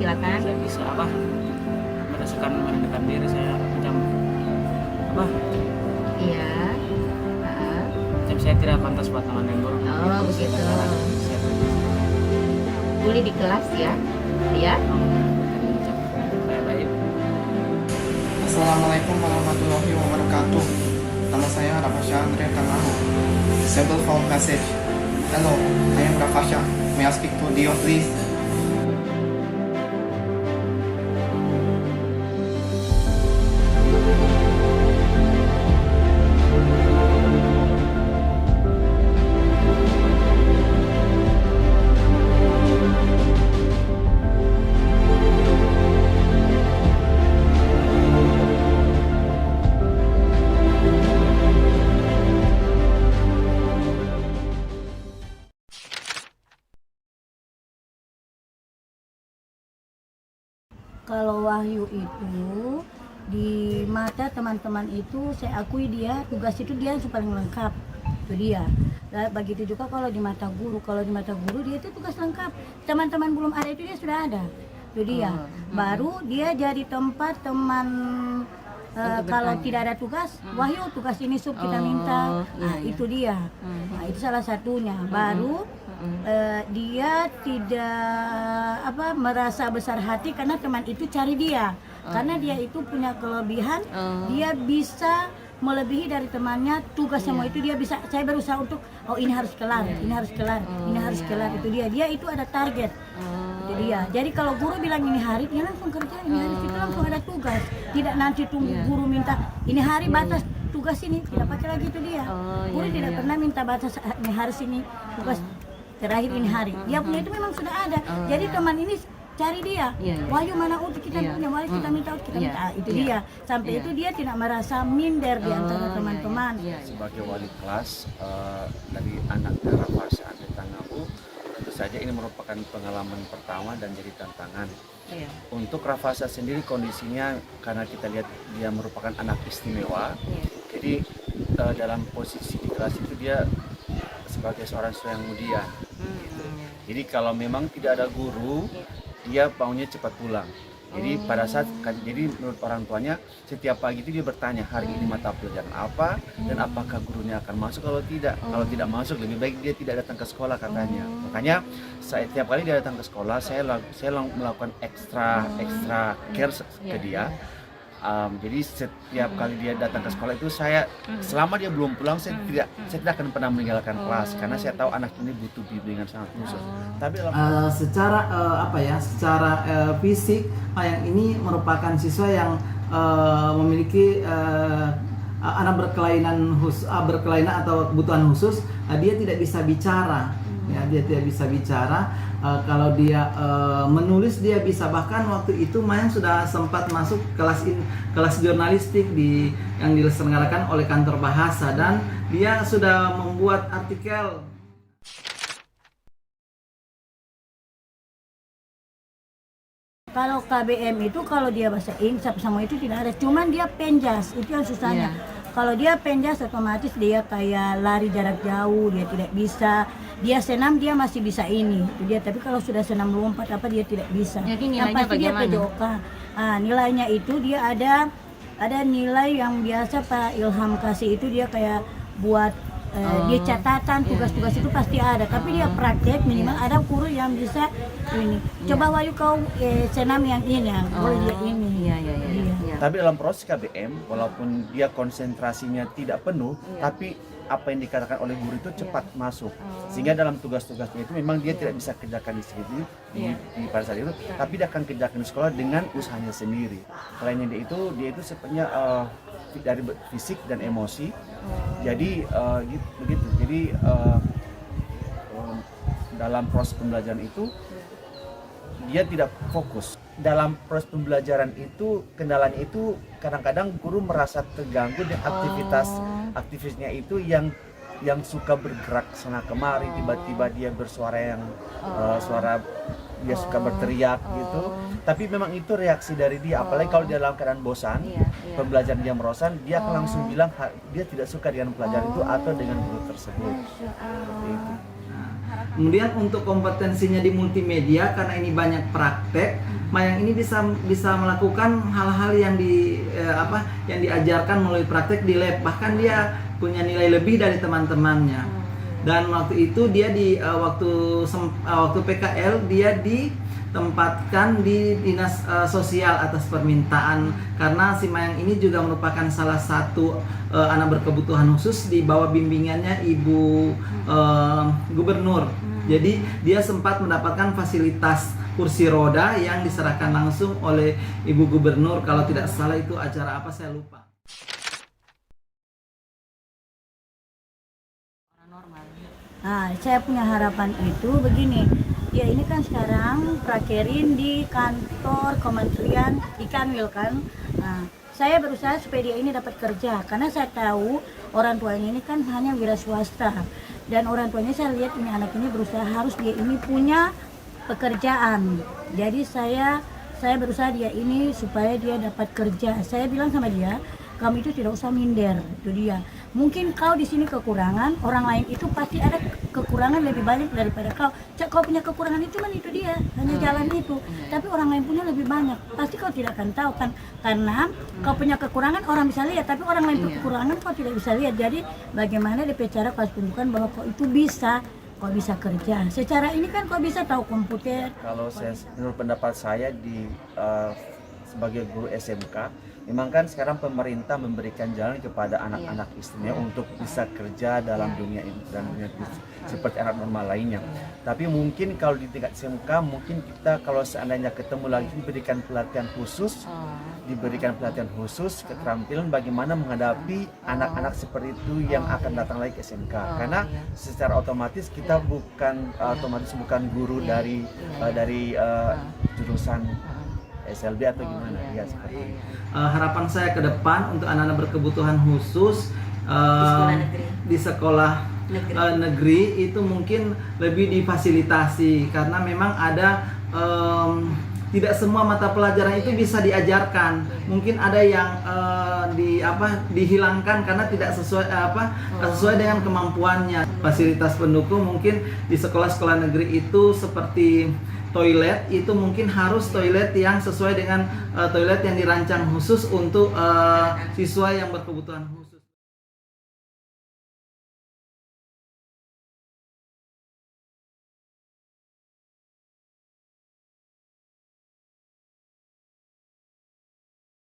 silakan. Saya bisa apa? Berdasarkan merendahkan diri saya macam apa? Iya. Macam saya tidak pantas buat teman yang buruk. Oh, begitu. Saya Boleh di kelas ya. Ya. baik. Assalamualaikum warahmatullahi wabarakatuh. Nama saya Rafasha Andre Tangahu. Disable phone message. Hello, I am Rafasha. May I speak to Dio please? Kalau Wahyu itu di mata teman-teman itu saya akui dia tugas itu dia yang paling lengkap, itu dia. Dan begitu juga kalau di mata guru dia itu tugas lengkap, teman-teman belum ada itu dia sudah ada, itu dia. Baru dia jadi tempat teman kalau tidak ada tugas, Wahyu tugas ini sub kita minta, itu dia. Nah, itu salah satunya. Baru dia tidak merasa besar hati karena teman itu cari dia, karena dia itu punya kelebihan, dia bisa melebihi dari temannya. Tugas semua itu dia bisa. Saya berusaha untuk ini harus kelar, ini harus kelar, ini harus kelar, itu dia itu ada target, itu dia. Jadi kalau guru bilang ini hari, dia langsung kerja, ini hari itu langsung ada tugas, tidak nanti tunggu guru minta ini hari batas tugas ini, tidak pakai lagi, itu dia. Guru tidak pernah minta batas ini harus ini tugas terakhir ini hari, dia punya itu memang sudah ada. Jadi teman ini cari dia, Wahyu mana untuk kita punya, Wahyu kita minta, kita minta, itu dia. Sampai itu dia tidak merasa minder di antara teman-teman. Sebagai wali kelas dari anak Rafasha Andre Tangahu, tentu saja ini merupakan pengalaman pertama dan jadi tantangan. Untuk Rafasha sendiri kondisinya karena kita lihat dia merupakan anak istimewa, jadi dalam posisi di kelas itu dia sebagai seorang siswa yang muda. Jadi kalau memang tidak ada guru, dia maunya cepat pulang. Jadi pada saat jadi menurut orang tuanya setiap pagi itu dia bertanya hari ini mata pelajaran apa dan apakah gurunya akan masuk. Kalau tidak masuk lebih baik dia tidak datang ke sekolah katanya. Makanya setiap kali dia datang ke sekolah saya melakukan extra care ke dia. Jadi setiap kali dia datang ke sekolah itu saya selama dia belum pulang saya tidak akan pernah meninggalkan kelas karena saya tahu anak ini butuh bimbingan sangat khusus. Tapi Secara fisik yang ini merupakan siswa yang memiliki anak berkelainan atau kebutuhan khusus, dia tidak bisa bicara. Dia tidak bisa bicara. Kalau dia menulis dia bisa, bahkan waktu itu Mayang sudah sempat masuk kelas jurnalistik yang diselenggarakan oleh kantor bahasa, dan dia sudah membuat artikel. Kalau KBM itu kalau dia bahasa insaf sama itu tidak ada, cuman dia penjas, itu yang susahnya. Kalau dia penjas otomatis dia kayak lari jarak jauh, dia tidak bisa. Dia senam dia masih bisa ini, itu dia. Tapi kalau sudah senam lompat dia tidak bisa. Jadi yang nilainya pasti bagaimana? dia PJOK. Nilainya itu dia ada nilai yang biasa Pak Ilham kasih, itu dia kayak buat dia catatan tugas-tugas itu pasti ada, tapi dia praktek minimal ada guru yang bisa ini. Coba Wahyu kau senam yang ini, yang boleh dia ini. Iya. Tapi dalam proses KBM walaupun dia konsentrasinya tidak penuh, tapi apa yang dikatakan oleh guru itu cepat masuk, sehingga dalam tugas-tugasnya itu memang dia tidak bisa kerjakan di sini di pada saat itu, tapi dia akan kerjakan di sekolah dengan usahanya sendiri. Selain dia itu sebenarnya dari fisik dan emosi, jadi begitu. Jadi dalam proses pembelajaran itu dia tidak fokus. Dalam proses pembelajaran itu kendalanya itu kadang-kadang guru merasa terganggu dengan aktivitasnya itu yang suka bergerak sana kemari, tiba-tiba dia bersuara yang dia suka berteriak gitu. Tapi memang itu reaksi dari dia, apalagi kalau dia dalam keadaan bosan, pembelajaran dia merosan, dia akan langsung bilang dia tidak suka dengan pelajaran itu atau dengan guru tersebut. Seperti itu. Kemudian untuk kompetensinya di multimedia, karena ini banyak praktek, Mayang ini bisa melakukan hal-hal yang yang diajarkan melalui praktek di lab. Bahkan dia punya nilai lebih dari teman-temannya. Dan waktu itu dia waktu PKL dia ditempatkan di dinas sosial atas permintaan, karena si Mayang ini juga merupakan salah satu anak berkebutuhan khusus di bawah bimbingannya Ibu Gubernur. Jadi dia sempat mendapatkan fasilitas kursi roda yang diserahkan langsung oleh Ibu Gubernur. Kalau tidak salah itu acara apa saya lupa. Nah, saya punya harapan itu begini. Ya ini kan sekarang prakerin di kantor Kementerian Ikanwil kan. Nah, saya berusaha supaya dia ini dapat kerja, karena saya tahu orang tuanya ini kan hanya wira swasta. Dan orang tuanya saya lihat ini anak ini berusaha harus dia ini punya pekerjaan. Jadi saya berusaha dia ini supaya dia dapat kerja. Saya bilang sama dia, kamu itu tidak usah minder, itu dia. Mungkin kau di sini kekurangan, orang lain itu pasti ada kekurangan lebih banyak daripada kau. Kau punya kekurangan itu kan itu dia, hanya jalan itu. Tapi orang lain punya lebih banyak. Pasti kau tidak akan tahu kan, karena kau punya kekurangan orang bisa lihat, tapi orang lain punya kekurangan kau tidak bisa lihat. Jadi bagaimana DP cara kau tunjukkan bahwa kau itu bisa, kau bisa kerja. Secara ini kan kau bisa tahu komputer. Kalau menurut pendapat saya sebagai guru SMK, memang kan sekarang pemerintah memberikan jalan kepada anak-anak istrinya untuk bisa kerja dalam dunia seperti anak normal lainnya. Tapi mungkin kalau di tingkat SMK, mungkin kita kalau seandainya ketemu lagi diberikan pelatihan khusus, keterampilan bagaimana menghadapi anak-anak seperti itu yang akan datang lagi ke SMK. Karena secara otomatis kita bukan guru dari jurusan SLB atau gimana ya seperti itu. Harapan saya ke depan untuk anak-anak berkebutuhan khusus di sekolah negeri itu mungkin lebih difasilitasi, karena memang ada tidak semua mata pelajaran itu bisa diajarkan. Mungkin ada yang dihilangkan karena tidak sesuai dengan kemampuannya. Fasilitas pendukung mungkin di sekolah-sekolah negeri itu seperti toilet, itu mungkin harus toilet yang sesuai dengan toilet yang dirancang khusus untuk siswa yang berkebutuhan khusus.